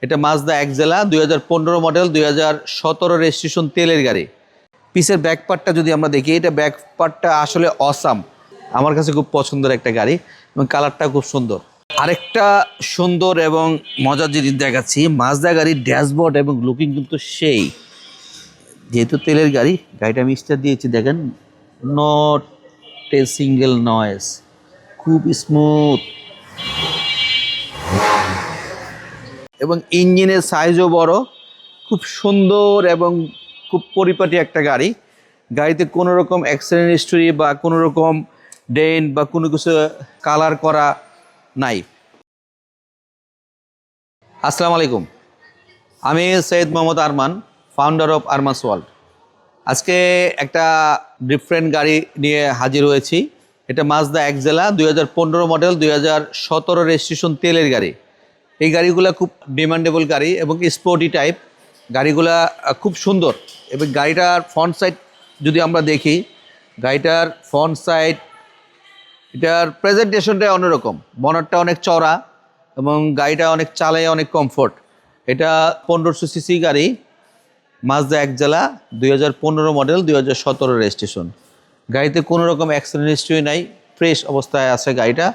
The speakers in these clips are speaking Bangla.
এটা মাজদা এক্সেলা 2015 মডেল 2017 রেজিস্ট্রেশন তেলের গাড়ি। পিসের ব্যাক পার্টটা যদি আমরা দেখি, এটা ব্যাক পার্টটা আসলে অসাম। আমার কাছে খুব পছন্দের একটা গাড়ি এবং কালারটা খুব সুন্দর। আরেকটা সুন্দর এবং মজার জিনিস দেখাচ্ছি, মাজদা গাড়ির ড্যাশবোর্ড এবং লুকিং কিন্তু সেই, যেহেতু তেলের গাড়ি, গাড়িটা আমি স্টার্ট দিয়েছি, দেখেন নট এ সিঙ্গেল নয়েজ, খুব স্মুথ এবং ইঞ্জিনের সাইজও বড়, খুব সুন্দর এবং খুব পরিপাটি একটা গাড়ি। গাড়িতে কোনো রকম অ্যাক্সিডেন্ট হিস্টরি বা কোনো রকম ডেন্ট বা কোনো কিছু কালার করা নাই। আসসালামু আলাইকুম, আমি Syed Mohammad Arman, founder of Armas world. আজকে একটা ডিফারেন্ট গাড়ি নিয়ে হাজির হয়েছি। এটা মাজদা এক্সেলা 2015 মডেল 2017 রেজিস্ট্রেশন তেলের গাড়ি। এই গাড়িগুলো খুব ডিমান্ডেবল গাড়ি এবং স্পোর্টি টাইপ গাড়িগুলা, খুব সুন্দর। এবং গাড়িটার ফ্রন্ট সাইড যদি আমরা দেখি, গাড়িটার ফ্রন্ট সাইড, এটার প্রেজেন্টেশনটা অন্যরকম, বনারটা অনেক চওড়া এবং গাড়িটা অনেক চালায় অনেক কমফোর্ট। এটা 1500 সিসি গাড়ি, মাজদা এক্সেলা 2015 মডেল 2017 রেজিস্ট্রেশন। গাড়িতে কোনো রকম অ্যাক্সিডেন্ট হিস্ট্রি নাই, ফ্রেশ অবস্থায় আছে গাড়িটা,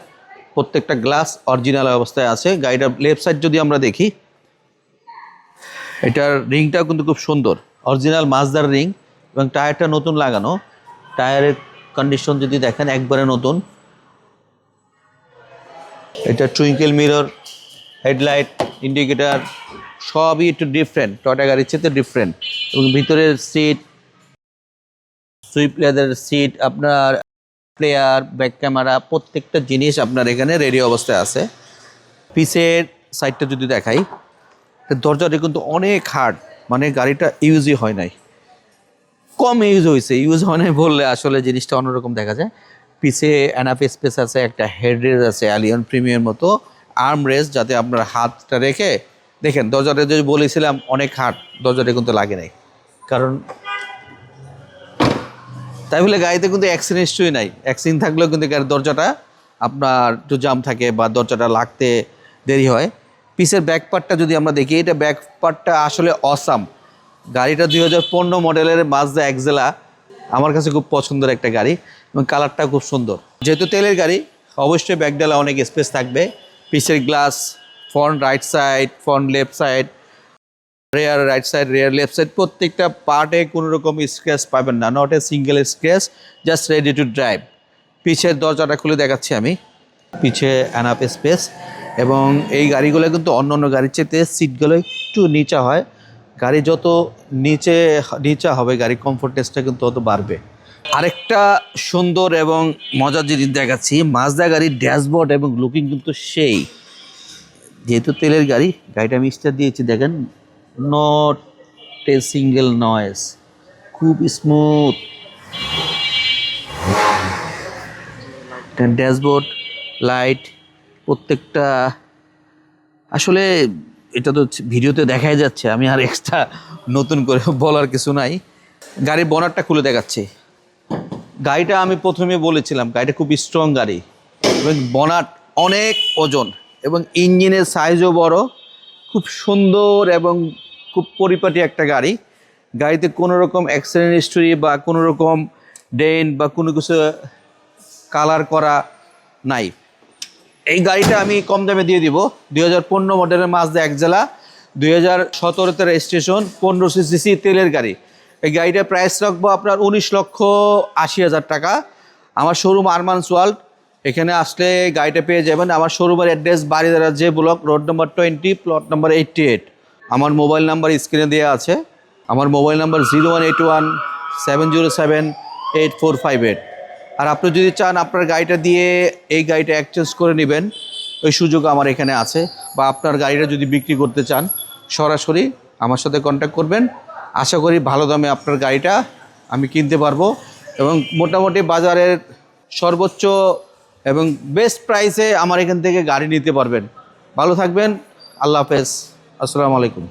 প্রত্যেকটা গ্লাস অরিজিনাল অবস্থায় আছে। গাড়িটার লেফট সাইড যদি আমরা দেখি, এটার রিংটাও কিন্তু খুব সুন্দর, অরিজিনাল মাজদার রিং এবং টায়ারটা নতুন লাগানো। টায়ারের কন্ডিশন যদি দেখেন একবারে নতুন। এটা টুইঙ্কেল মিরর, হেডলাইট, ইন্ডিকেটার সবই একটু ডিফারেন্ট, টয়টা গাড়ির চেয়ে ডিফারেন্ট। এবং ভিতরের সিট, সুইপ লেদার সিট, আপনার প্লেয়ার, ব্যাক ক্যামেরা, প্রত্যেকটা জিনিস আপনার এখানে রেডি অবস্থায় আছে। পিসের সাইডটা যদি দেখাই, দরজাটা কিন্তু অনেক হার্ড, মানে গাড়িটা ইউজই হয় নাই, কম ইউজ হয়েছে। ইউজ হয় নাই বললে আসলে জিনিসটা অন্যরকম দেখা যায়। পিছে এনাফ স্পেস আছে, একটা হেড রেস্ট আছে অ্যালিয়ন প্রিমিয়ার মতো, আর্ম রেস্ট, যাতে আপনার হাতটা রেখে দেখেন। দরজাটা যদি বলেছিলাম অনেক হার্ড, দরজাটা কিন্তু লাগে নাই, কারণ তাই বলে গাড়িতে কিন্তু অ্যাক্সিডেন্ট হিস্ট্রি নাই। অ্যাক্সিডেন্ট থাকলেও কিন্তু গাড়ির দরজাটা আপনার একটু জাম থাকে বা দরজাটা লাগতে দেরি হয়। পিসের ব্যাক পার্টটা যদি আমরা দেখি, এটা ব্যাক পার্টটা আসলে অসাম। গাড়িটা 2015 মডেলের মাজদা এক্সেলা, আমার কাছে খুব পছন্দের একটা গাড়ি এবং কালারটা খুব সুন্দর। যেহেতু তেলের গাড়ি, অবশ্যই ব্যাকডালা অনেক স্পেস থাকবে। পিসের glass, front right side, front left side, rear right side, rear left side, প্রত্যেকটা পার্টে কোনো রকম স্ক্র্যাচ পাবেন না, not a single scratch, just ready to drive. পিছের দরজাটা খুলে দেখাচ্ছি আমি, পিছে এনাফ স্পেস। এবং এই গাড়িগুলো কিন্তু অন্য অন্য গাড়ির চেয়ে সিটগুলো একটু নিচা হয়। গাড়ি যত নিচা হবে, গাড়ির কমফোর্টনেসটা কিন্তু তত বাড়বে। আরেকটা সুন্দর এবং মজার জিনিস দেখাচ্ছি, মাজদা গাড়ির ড্যাশবোর্ড এবং লুকিং কিন্তু সেই, যেহেতু তেলের গাড়ি, গাড়িটা আমি স্টার্ট দিয়েছি, দেখেন নট এ সিঙ্গেল নয়েজ, খুব স্মুথ। ড্যাশবোর্ড, লাইট, প্রত্যেকটা আসলে এটা তো ভিডিওতে দেখাই যাচ্ছে, আমি আর এক্সট্রা নতুন করে বলার কিছু নাই। গাড়ির বনারটা খুলে দেখাচ্ছি। গাড়িটা আমি প্রথমে বলেছিলাম, গাড়িটা খুব স্ট্রং গাড়ি এবং বনাট অনেক ওজন এবং ইঞ্জিনের সাইজও বড়, খুব সুন্দর এবং খুব পরিপাটি একটা গাড়ি। গাড়িতে কোনো রকম অ্যাক্সিডেন্ট হিস্টরি বা কোনো রকম ডেন্ট বা কোনো কিছু কালার করা নাই। এই গাড়িটা আমি কম দামে দিয়ে দিব। 2015 মডেলের মাজদা এক্সেলা 2017 রেজিস্ট্রেশন, 1500 সিসি তেলের গাড়ি। এই গাড়িটার প্রাইস রাখবো আপনার 19,80,000 টাকা। আমার শোরুম আরমাস ওয়ার্ল্ড, এখানে আসলে গাড়িটা পেয়ে যাবেন। আমার শোরুমের address Baridhara J block, road number 20, plot number 88। আমার মোবাইল নাম্বার স্ক্রিনে দেওয়া আছে। আমার মোবাইল নাম্বার 0181-707-8458। আর আপনি যদি চান আপনার গাড়িটা দিয়ে এই গাড়িটা এক্সচেঞ্জ করে নেবেন, ওই সুযোগ আমার এখানে আছে। বা আপনার গাড়িটা যদি বিক্রি করতে চান, সরাসরি আমার সাথে কন্ট্যাক্ট করবেন। আশা করি ভালো দামে আপনার গাড়িটা আমি কিনতে পারবো এবং মোটামুটি বাজারের সর্বোচ্চ এবং বেস্ট প্রাইসে আমার এখান থেকে গাড়ি নিতে পারবেন। ভালো থাকবেন, আল্লাহ হাফেজ, আসসালামু আলাইকুম।